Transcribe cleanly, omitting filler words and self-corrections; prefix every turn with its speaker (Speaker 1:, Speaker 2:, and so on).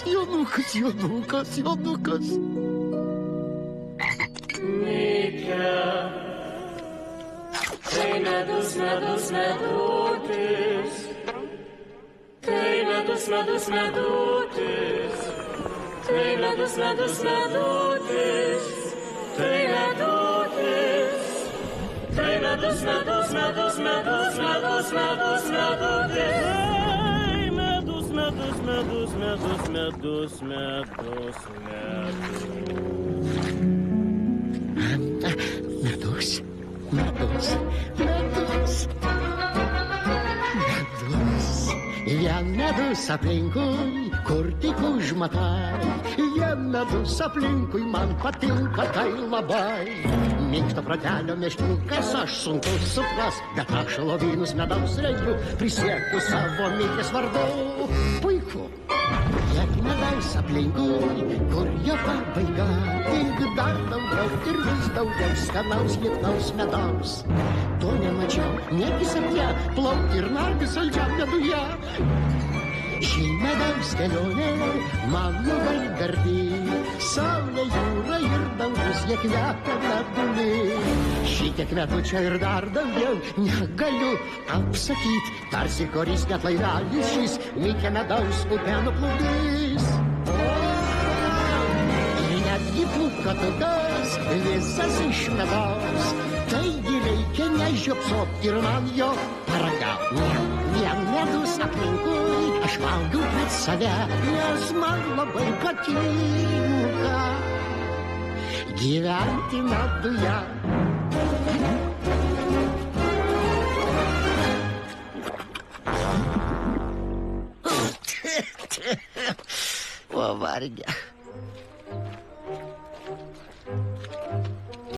Speaker 1: Jonukas, Jonukas, Jonukas.
Speaker 2: Mike, tai medus, medus, medutis. Tai medus, medus, medutis. Tai medus, medus, medutis. Tai medutis. Tai medus, medus, medus, medus, medus, medus, medutis. Medus, medus, medus, medus, medus,
Speaker 1: Medus, medus, medus. Medus. Vien medus aplinkui, kur tik užmatai. Vien medus aplinkui, man patinka tai labai. Minkšto protelio meškiukas, aš sunku supras, bet aš lovynus medaus rengiu, prisiekiu savo Mikės vardu. Puiku, kiek medaus aplinkui, kur jo pabaiga, tik dar daugiau ir vis daugiau skanaus, lietnaus medaus. To nemačiau, niekis apie, plaukti ir nardi saldžiam meduje. Ši medaus kelionė man labai gardi, saulė, jūra ir dangus, jie kvepia medumi. Šitiek medučio ir dar daugiau negaliu apsakyt, tarsi koris net laivelis šis Mikė medaus upę nuplukdys. Ir netgi plukatukas visas iš medaus, taigi reikia nežiopsot ir man jo paragaut. Vien medus aplinkui, aš valgau pats save, nes man labai patinka gyventi meduje. Pavargę.